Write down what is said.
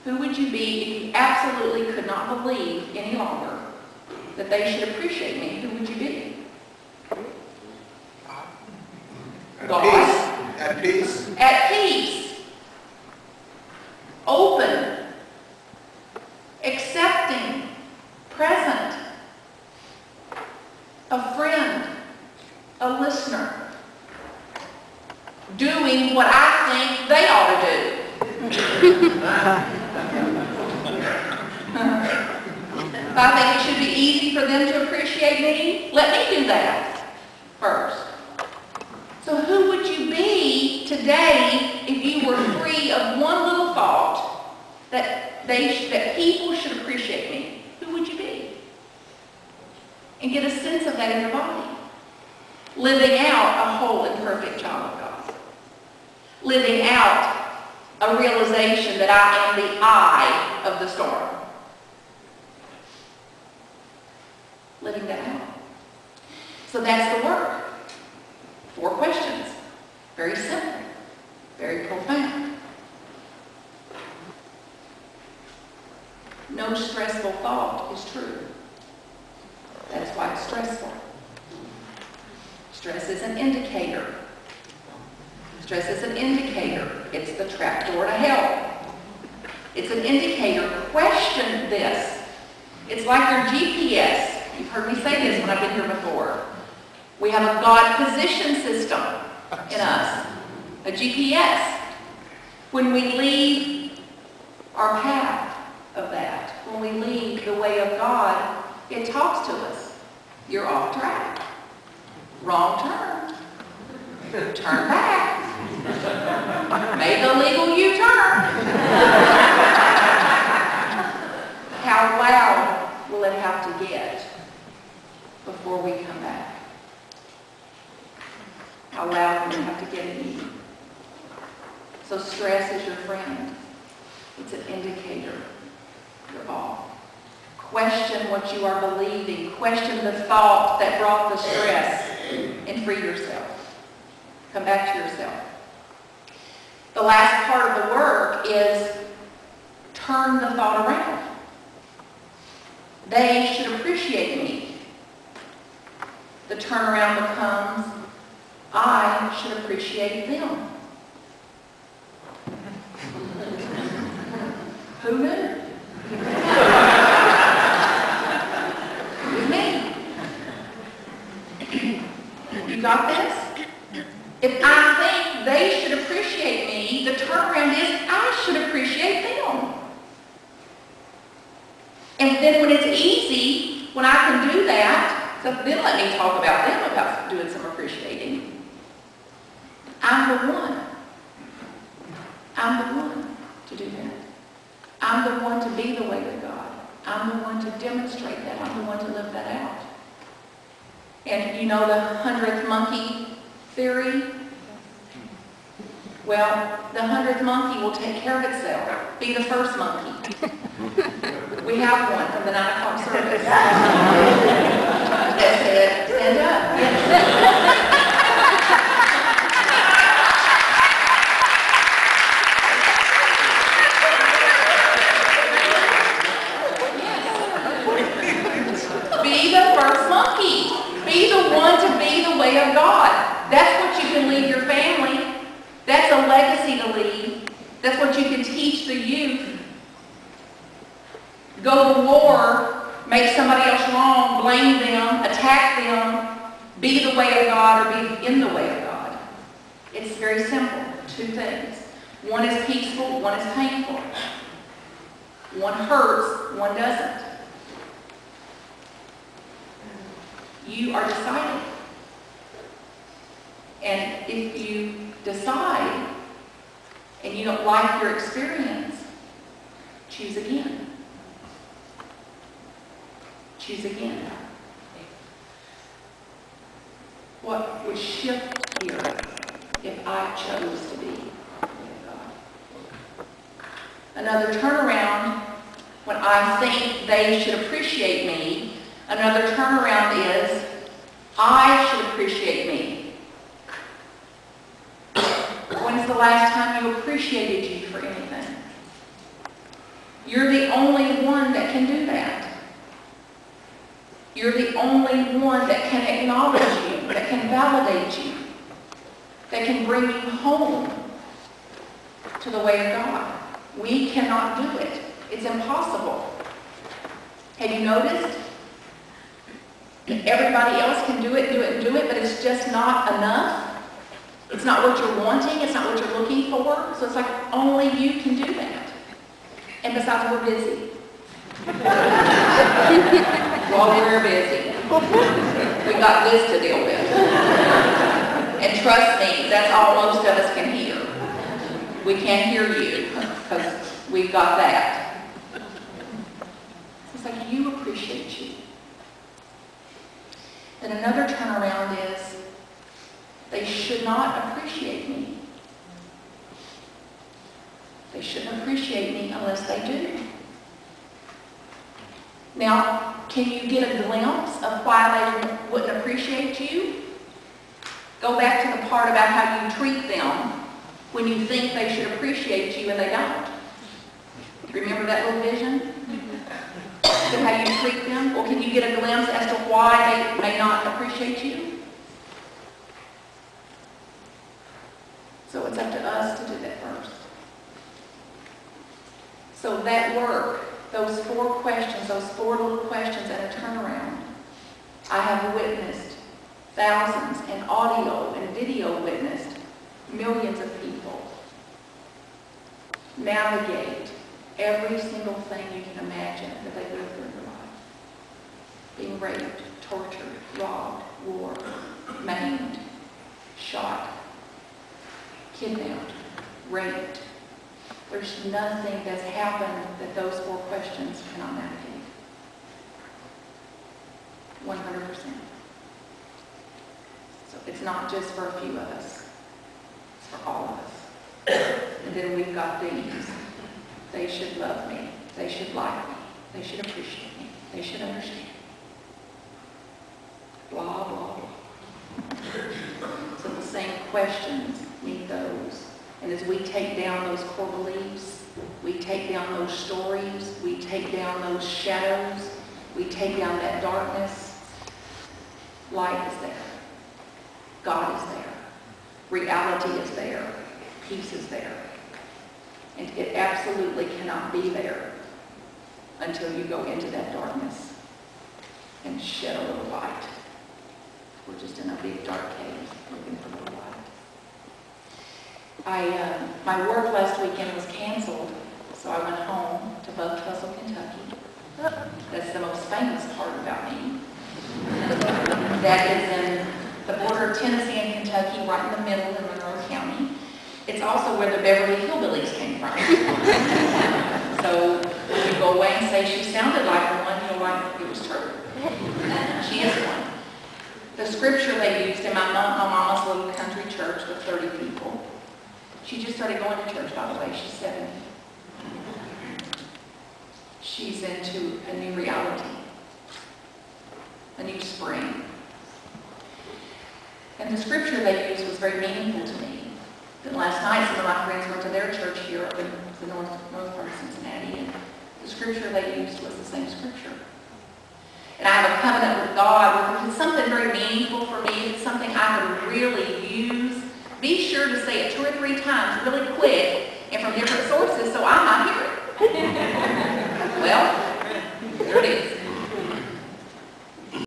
Who would you be if you absolutely could not believe any longer that they should appreciate me? Who would you be? God. At peace. At peace. Open. Accepting. Present. A friend. A listener. Doing what I think they ought to do. If I think it should be easy for them to appreciate me, let me do that first. So who would you be today if you were free of one little thought that people should appreciate me? Who would you be? And get a sense of that in your body. Living out a whole and perfect child of God. Living out a realization that I am the eye of the storm. Living that out. So that's the work. 4 questions. Very simple. Very profound. No stressful thought is true. That's why it's stressful. Stress is an indicator. Stress is an indicator. It's the trapdoor to hell. It's an indicator. Question this. It's like your GPS. You've heard me say this when I've been here before. We have a God position system in us. A GPS. When we leave our path of that, when we leave the way of God, it talks to us. You're off track. Wrong turn. Turn back. Make a legal U-turn. How loud will it have to get before we come back? How loud will it have to get in you? So stress is your friend. It's an indicator. You're off. Question what you are believing. Question the thought that brought the stress and free yourself. Come back to yourself. The last part of the work is turn the thought around. They should appreciate me. The turnaround becomes, I should appreciate them. Who knew? It was me. You got this? If I think they should appreciate me, the turnaround is I should appreciate them. And then when it's easy, when I can do that, so then let me talk about them about doing some appreciating. I'm the one. I'm the one to do that. I'm the one to be the way of God. I'm the one to demonstrate that. I'm the one to live that out. And you know the 100th monkey theory? Well, the 100th monkey will take care of itself. Be the first monkey. We have one from the 9 o'clock service. That said, stand up. Yes. Be the first monkey. Be the one to be the way of God. That's what you can leave your family. That's a legacy to leave. That's what you can teach the youth. Go to war, make somebody else wrong, blame them, attack them, be the way of God or be in the way of God. It's very simple. 2 things. One is peaceful, one is painful. One hurts, one doesn't. You are deciding. And if you decide and you don't like your experience, choose again. Choose again. What would shift here if I chose to be with God? Another turnaround, when I think they should appreciate me, another turnaround is, I should appreciate me. When's the last time you appreciated you for anything? You're the only one that can do that. You're the only one that can acknowledge you, that can validate you, that can bring you home to the way of God. We cannot do it. It's impossible. Have you noticed? Everybody else can do it, but it's just not enough. It's not what you're wanting. It's not what you're looking for. So it's like only you can do that. And besides, we're busy. Well, we're busy. We got this to deal with. And trust me, that's all most of us can hear. We can't hear you because we've got that. It's like you appreciate you. Then another turnaround is they should not appreciate me. They shouldn't appreciate me unless they do. Now, can you get a glimpse of why they wouldn't appreciate you? Go back to the part about how you treat them when you think they should appreciate you and they don't. Remember that little vision? So how you treat them? Well, can you get a glimpse as to why they may not appreciate you? So it's up to us to do that first. So that work, those 4 questions, those 4 little questions and a turnaround, I have witnessed thousands and audio and video witnessed millions of people navigate every single thing you can imagine that they live through their life. Being raped, tortured, robbed, war, maimed, shot, kidnapped, raped. There's nothing that's happened that those 4 questions cannot navigate. 100%. So it's not just for a few of us. It's for all of us. And then we've got these. They should love me. They should like me. They should appreciate me. They should understand. Blah, blah, blah. So the same questions need those. And as we take down those core beliefs, we take down those stories, we take down those shadows, we take down that darkness, light is there. God is there. Reality is there. Peace is there. And it absolutely cannot be there until you go into that darkness and shed a little light. We're just in a big dark cave looking for a little light. My work last weekend was canceled, so I went home to Buck Tussle, Kentucky. That's the most famous part about me. That is in the border of Tennessee and Kentucky, right in the middle in Monroe County. It's also where the Beverly Hillbillies came from. So when you go away and say she sounded like one, you'll like it was true. She is one. The scripture they used in my mama's little country church with 30 people. She just started going to church, by the way. She's 70. She's into a new reality, a new spring. And the scripture they used was very meaningful to me. Then last night, some of my friends went to their church here up in the north part of Cincinnati, and the scripture they used was the same scripture. And I have a covenant with God. It's something very meaningful for me. It's something I can really use. Be sure to say it 2 or 3 times really quick and from different sources so I might hear it. Well, there it is.